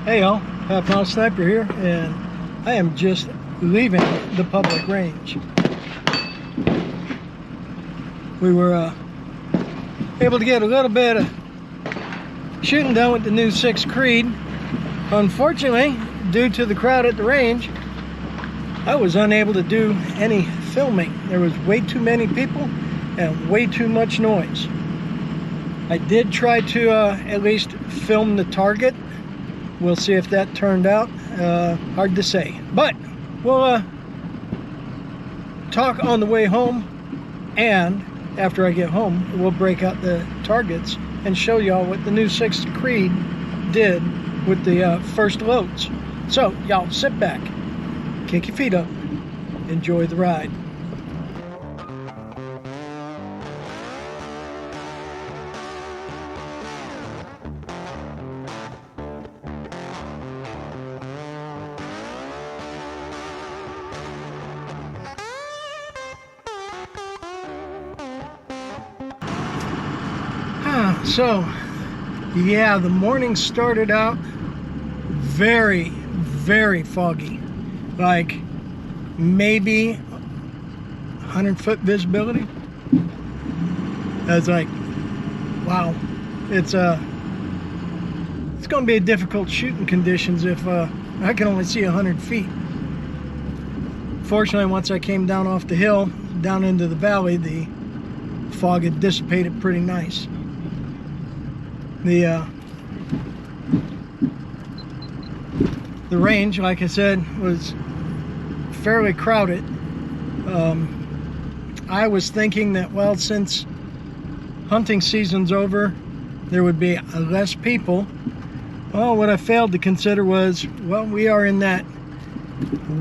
Hey y'all, Halfmilesniper here, and I am just leaving the public range. We were able to get a little bit of shooting done with the new 6 Creed. Unfortunately, due to the crowd at the range, I was unable to do any filming. There was way too many people and way too much noise. I did try to at least film the target. We'll see if that turned out. Hard to say. But we'll talk on the way home, and after I get home, we'll break out the targets and show y'all what the new 6 Creed did with the first loads. So y'all sit back, kick your feet up, enjoy the ride. So, yeah, the morning started out very, very foggy. Like, maybe 100-foot visibility. I was like, wow, it's going to be a difficult shooting conditions if I can only see 100 feet. Fortunately, once I came down off the hill, down into the valley, the fog had dissipated pretty nice. The range, like I said, was fairly crowded. I was thinking that, well, since hunting season's over, there would be less people. Well, what I failed to consider was, well, we are in that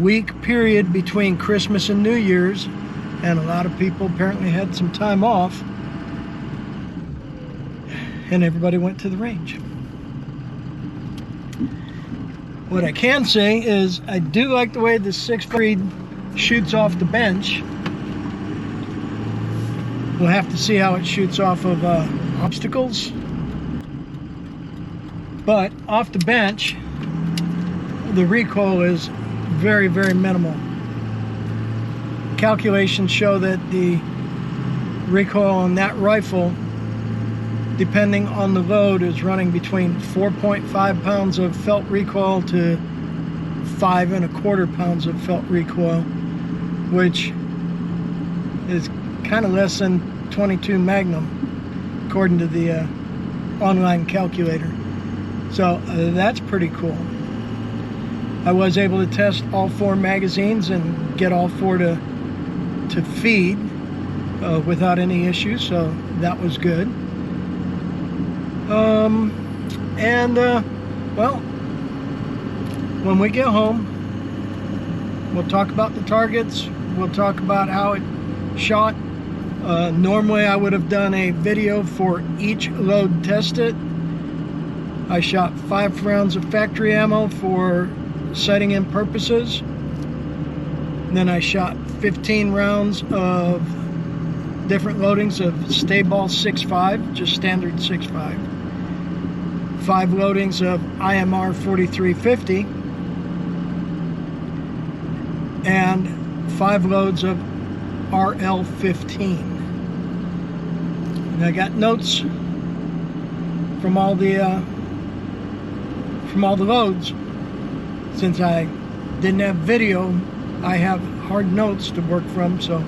week period between Christmas and New Year's, and a lot of people apparently had some time off, and everybody went to the range. What I can say is I do like the way the 6 Creed shoots off the bench. We'll have to see how it shoots off of obstacles. But off the bench, the recoil is very, very minimal. Calculations show that the recoil on that rifle, depending on the load, is running between 4.5 pounds of felt recoil to 5.25 pounds of felt recoil, which is kind of less than 22 Magnum, according to the online calculator. So that's pretty cool. I was able to test all 4 magazines and get all 4 to feed without any issues, so that was good. Well, when we get home, we'll talk about the targets, we'll talk about how it shot. Normally I would have done a video for each load tested. I shot 5 rounds of factory ammo for sighting in purposes. Then I shot 15 rounds of different loadings of stay ball 6.5, just standard 6.5. 5 loadings of IMR 4350, and 5 loads of RL15. And I got notes from all the loads. Since I didn't have video, I have hard notes to work from, so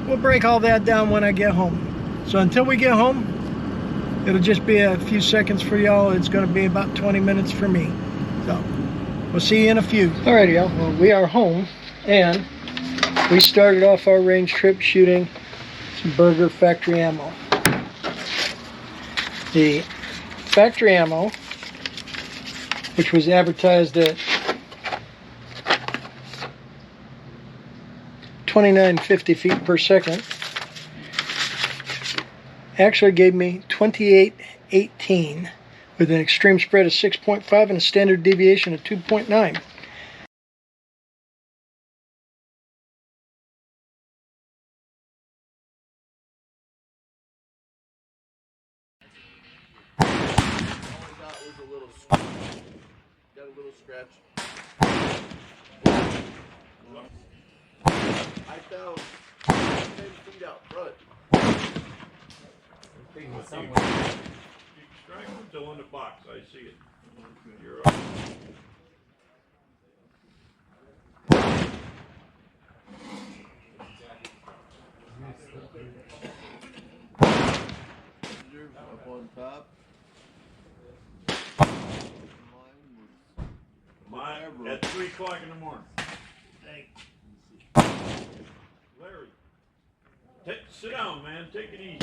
we'll break all that down when I get home. So until we get home, it'll just be a few seconds for y'all. It's going to be about 20 minutes for me. So we'll see you in a few. Alrighty, y'all. Well, we are home, and we started off our range trip shooting some Burger factory ammo. The factory ammo, which was advertised at $29.50 feet per second, actually gave me 28.18 with an extreme spread of 6.5 and a standard deviation of 2.9. Got a little scratch. I found 10 feet out front. You extract them still in the box. I see it. You're up. Up on top. Mine at 3 o'clock in the morning. Larry, sit down, man. Take it easy.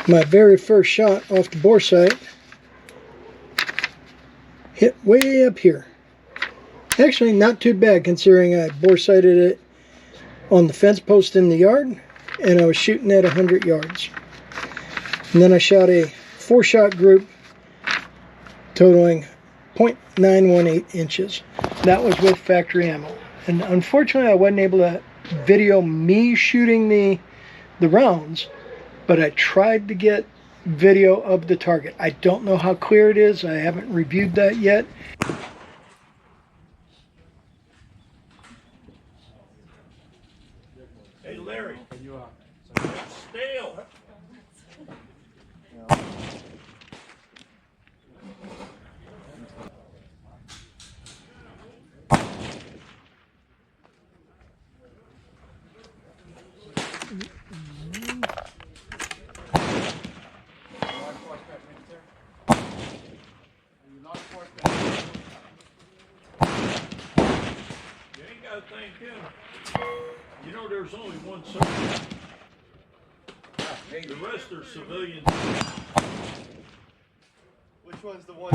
My very first shot off the bore sight hit way up here. Actually, not too bad considering I bore sighted it on the fence post in the yard and I was shooting at 100 yards. And then I shot a 4-shot group totaling 0.918 inches. That was with factory ammo. And unfortunately, I wasn't able to video me shooting the rounds, but I tried to get video of the target. I don't know how clear it is. I haven't reviewed that yet. Hey, Larry. That's stale. You ain't got to thank him. You know there's only one sergeant. The rest are civilians. Which one's the one?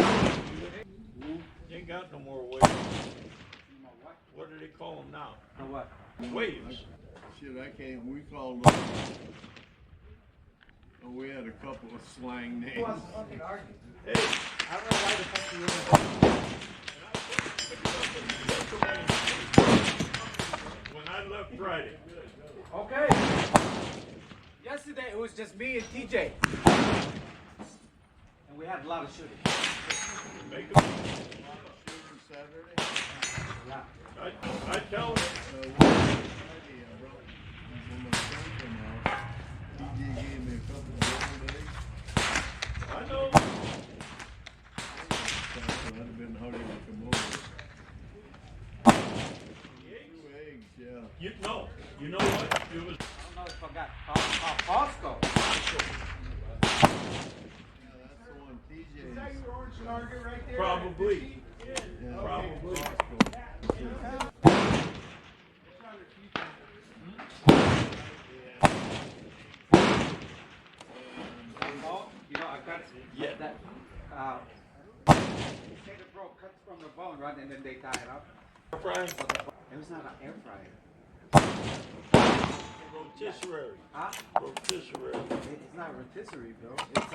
You ain't got no more waves. What do they call them now? What? Waves. Shit, I can't. We called them. Oh, we had a couple of slang names. Hey, I don't know why the fuck you were when I left Friday. Okay. Yesterday it was just me and TJ. And we had a lot of shooting. Make them. Saturday. Yeah. I tell them. TJ gave me a couple of days. I know. I'd have been hungry to come over. Two eggs, yeah. You know what? It was. I don't know if I got Costco. Yeah, that's the one TJ. Is that your orange target right there? Probably. Yeah, Probably. Oh, you know, I got Yeah. that. Take the rope, cut from the bone, right, and then they tie it up. Frying. It was not an air fryer. Rotisserie. Huh? Rotisserie. It's not rotisserie, bro. It's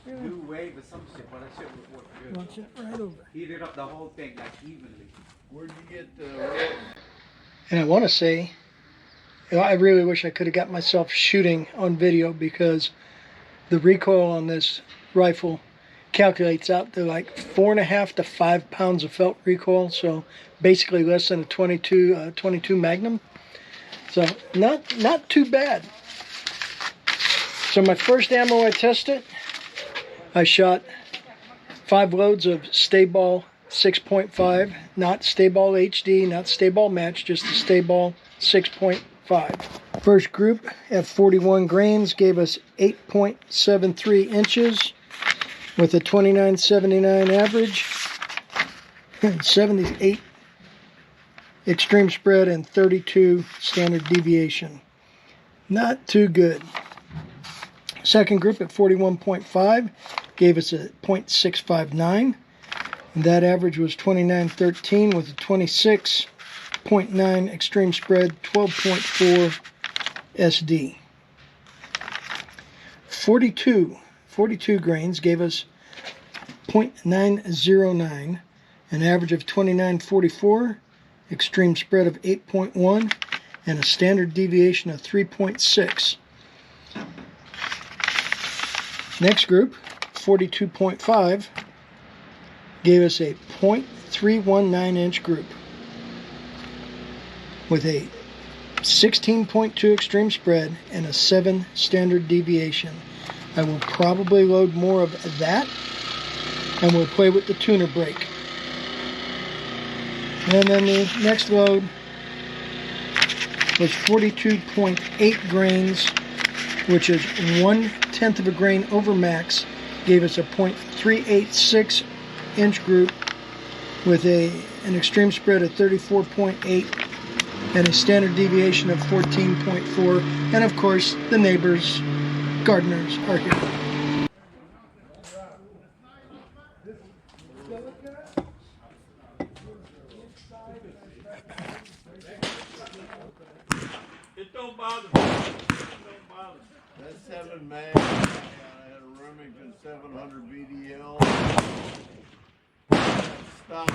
a new wave or some shit, but that shit would work good. Watch it right over. Heated up the whole thing like evenly. Where'd you get the And I want to say, I really wish I could have got myself shooting on video because the recoil on this rifle calculates out to like 4.5 to 5 pounds of felt recoil, so basically less than a 22 Magnum. So not too bad. So my first ammo I tested, I shot 5 loads of Stay-Ball 6.5, not Stay-Ball HD, not Stay-Ball Match, just the Stay-Ball 6.5. First group at 41 grains gave us 8.73 inches with a 29.79 average, 78 extreme spread, and 32 standard deviation. Not too good. Second group at 41.5 gave us a 0.659. And that average was 29.13 with a 26.9 extreme spread, 12.4 SD. 42 grains gave us 0.909, an average of 29.44 extreme spread of 8.1, and a standard deviation of 3.6. Next group, 42.5, gave us a 0.319 inch group with a 16.2 extreme spread and a 7 standard deviation. I will probably load more of that, and we'll play with the tuner brake. And then the next load was 42.8 grains, which is 1/10 of a grain over max, gave us a 0.386 inch group with an extreme spread of 34.8 and a standard deviation of 14.4. And of course, the neighbors, gardeners, are here. It don't bother me. It don't bother me. That's 7 mag. I had a Remington 700 VDL. Stop.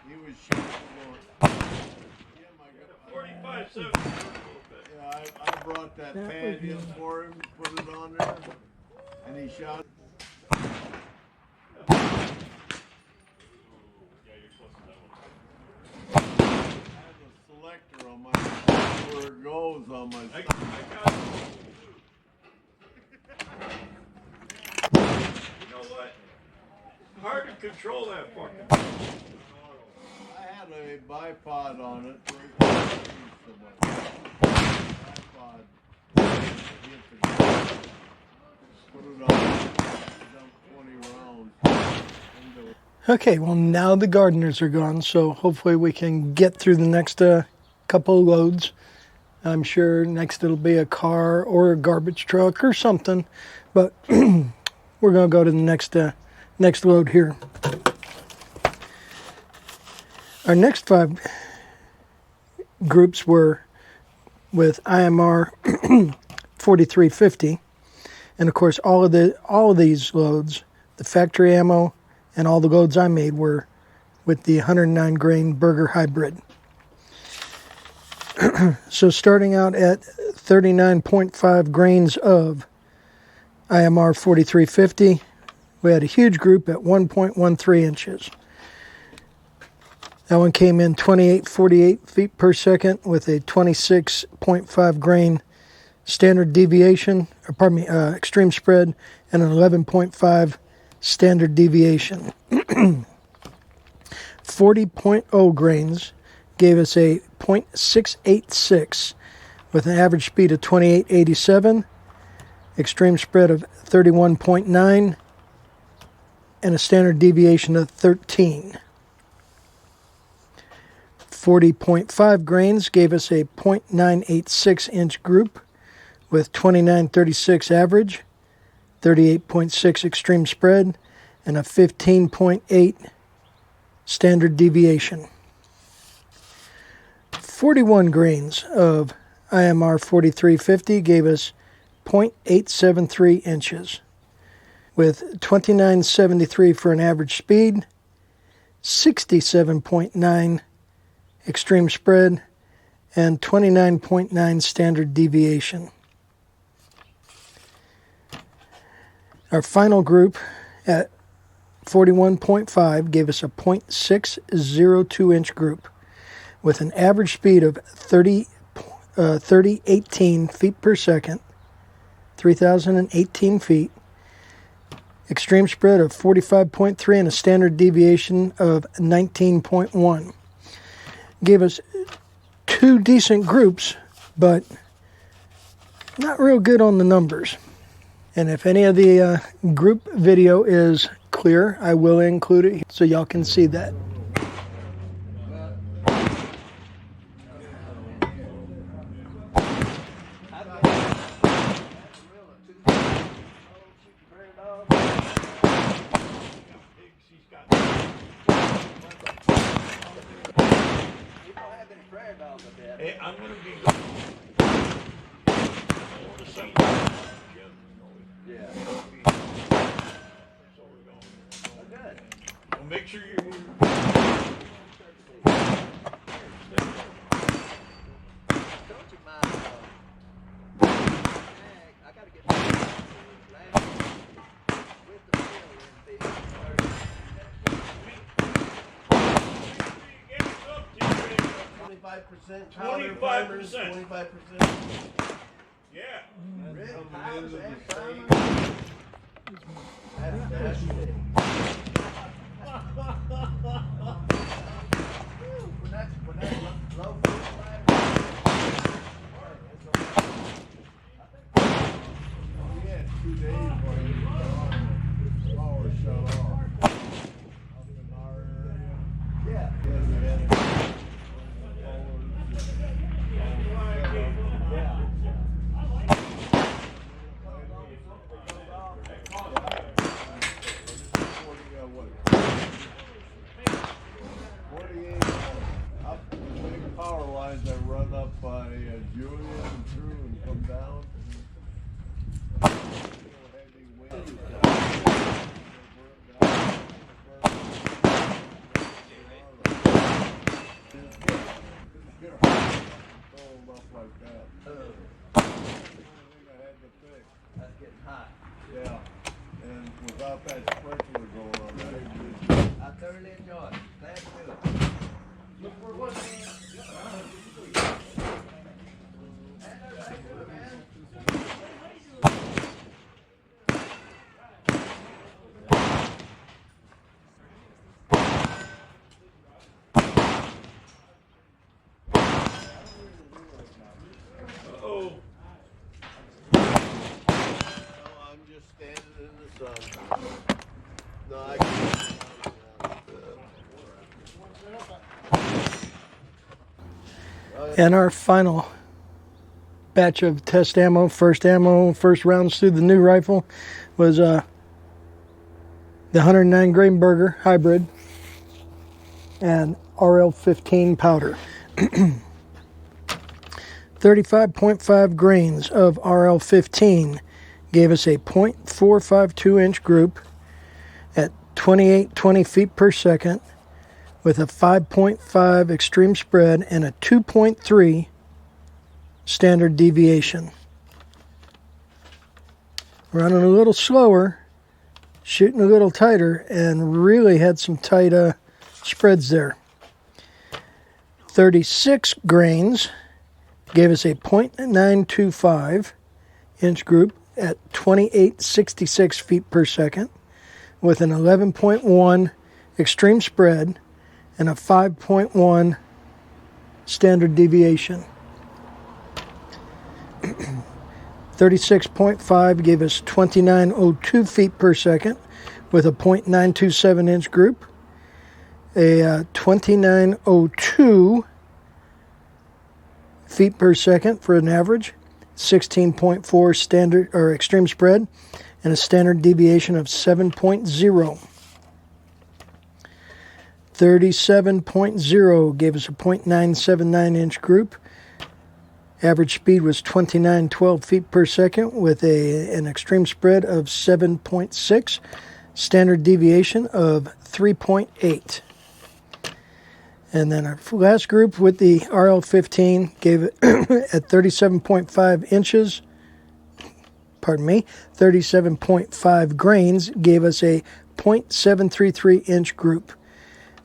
He was shooting for. Yeah, my God. 45-7. Yeah, I brought that Panion for him, put it on there, and he shot. Selector on my where it goes on my I stuff. got it. You know what? Hard to control that fucking. I had a bipod on it. Bipod. Put it on. Dump 20 rounds. Into it. Okay, well now the gardeners are gone, so hopefully we can get through the next couple of loads. I'm sure next it'll be a car or a garbage truck or something, but we're going to go to the next load here. Our next 5 groups were with IMR 4350, and of course all of these loads, the factory ammo, and all the loads I made were with the 109 grain Burger Hybrid. So starting out at 39.5 grains of IMR 4350, we had a huge group at 1.13 inches. That one came in 2848 feet per second with a 26.5 grain standard deviation, extreme spread, and an 11.5 standard deviation. 40.0 grains gave us a 0.686 with an average speed of 2887, extreme spread of 31.9, and a standard deviation of 13. 40.5 grains gave us a 0.986 inch group with 2936 average, 38.6 extreme spread, and a 15.8 standard deviation. 41 grains of IMR 4350 gave us 0.873 inches with 2973 for an average speed, 67.9 extreme spread, and 29.9 standard deviation. Our final group at 41.5 gave us a 0.602 inch group with an average speed of 3018 feet per second, 3,018 feet, extreme spread of 45.3, and a standard deviation of 19.1. Gave us 2 decent groups, but not real good on the numbers. And if any of the group video is clear, I will include it so y'all can see that. Hey, I'm gonna be going. I want to see Jim. Yeah. make sure you. Don't you mind? I gotta get my last with the fill in the 25% 25%. 25%. Yeah. Coming into the same. That's it. When that low foot flag, we had 2 days where the power shut off. Up in our area. Yeah. We had power lines that run up by Julian and through and come down. Heavy wind. Up like that. I think I had to fix. That's getting hot. Yeah. And without that sprinkler going on, I thoroughly enjoy it. Glad to do it. Oh. I'm just standing in the sun. No, I can't. And our final batch of test ammo, first rounds through the new rifle, was the 109 grain burger hybrid and RL-15 powder. 35.5 grains of RL-15 gave us a .452 inch group at 2820 feet per second with a 5.5 extreme spread and a 2.3 standard deviation. Running a little slower, shooting a little tighter, and really had some tight spreads there. 36 grains gave us a .925 inch group at 2866 feet per second with an 11.1 extreme spread and a 5.1 standard deviation. 36.5 gave us 2902 feet per second with a .927 inch group. A 2902 feet per second for an average, 16.4 standard or extreme spread, and a standard deviation of 7.0. 37.0 gave us a .979 inch group. Average speed was 2912 feet per second with an extreme spread of 7.6, standard deviation of 3.8. And then our last group with the RL-15 gave it at 37.5 inches, 37.5 grains, gave us a .733 inch group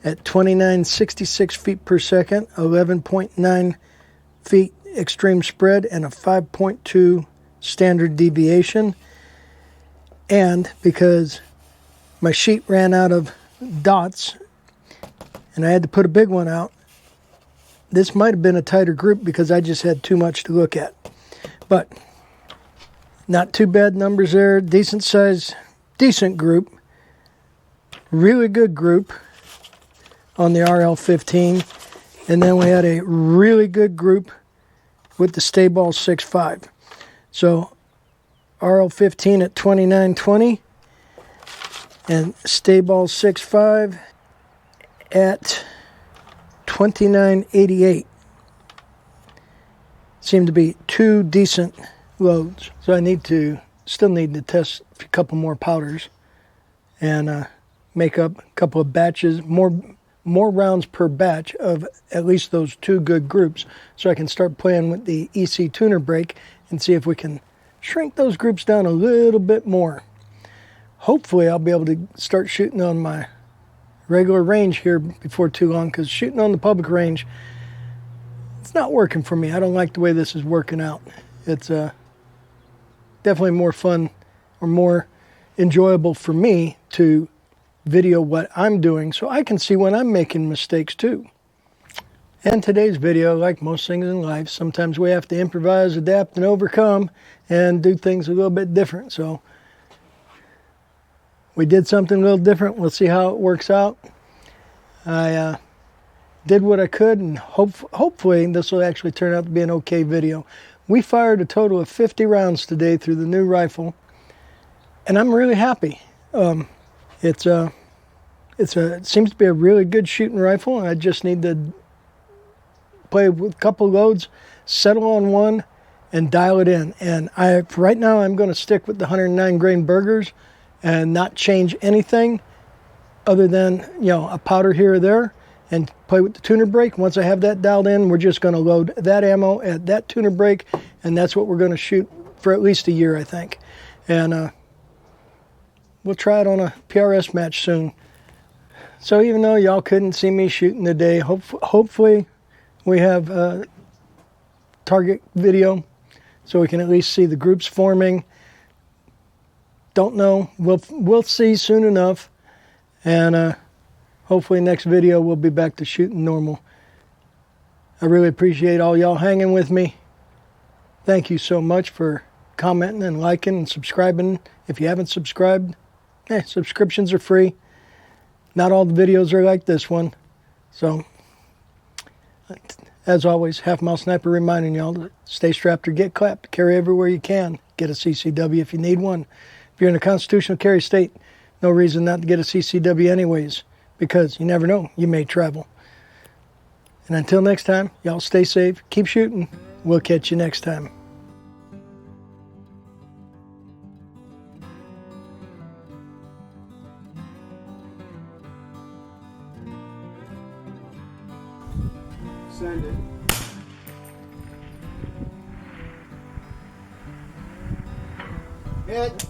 at 2966 feet per second, 11.9 feet extreme spread, and a 5.2 standard deviation. And because my sheet ran out of dots and I had to put a big one out, this might have been a tighter group because I just had too much to look at. But not too bad numbers there. Decent size, decent group. Really good group on the RL-15. And then we had a really good group with the Stay Ball 6.5. So RL-15 at 2920 and Stay Ball 6.5 at 2988. Seem to be two decent loads. So I still need to test a couple more powders and make up a couple of batches, more rounds per batch of at least those 2 good groups, so I can start playing with the EC tuner brake and see if we can shrink those groups down a little bit more. Hopefully I'll be able to start shooting on my regular range here before too long, because shooting on the public range, it's not working for me. I don't like the way this is working out. It's definitely more fun or more enjoyable for me to video what I'm doing so I can see when I'm making mistakes too. And today's video, like most things in life, sometimes we have to improvise, adapt, and overcome and do things a little bit different. So we did something a little different. We'll see how it works out. I did what I could, and hopefully this will actually turn out to be an okay video. We fired a total of 50 rounds today through the new rifle, and I'm really happy. It seems to be a really good shooting rifle, and I just need to play with a couple loads, settle on one, and dial it in. And right now I'm going to stick with the 109 grain burgers and not change anything other than, a powder here or there, and play with the tuner brake. Once I have that dialed in, we're just going to load that ammo at that tuner brake, and that's what we're going to shoot for at least a year, I think. And we'll try it on a PRS match soon. So even though y'all couldn't see me shooting today, hopefully we have a target video so we can at least see the groups forming. Don't know. We'll see soon enough. And hopefully next video we'll be back to shooting normal. I really appreciate all y'all hanging with me. Thank you so much for commenting and liking and subscribing. If you haven't subscribed, subscriptions are free. Not all the videos are like this one. So, as always, Halfmilesniper reminding y'all to stay strapped or get clapped. Carry everywhere you can. Get a CCW if you need one. If you're in a constitutional carry state, no reason not to get a CCW anyways, because you never know, you may travel. And until next time, y'all stay safe, keep shooting. We'll catch you next time. Send it. Hit.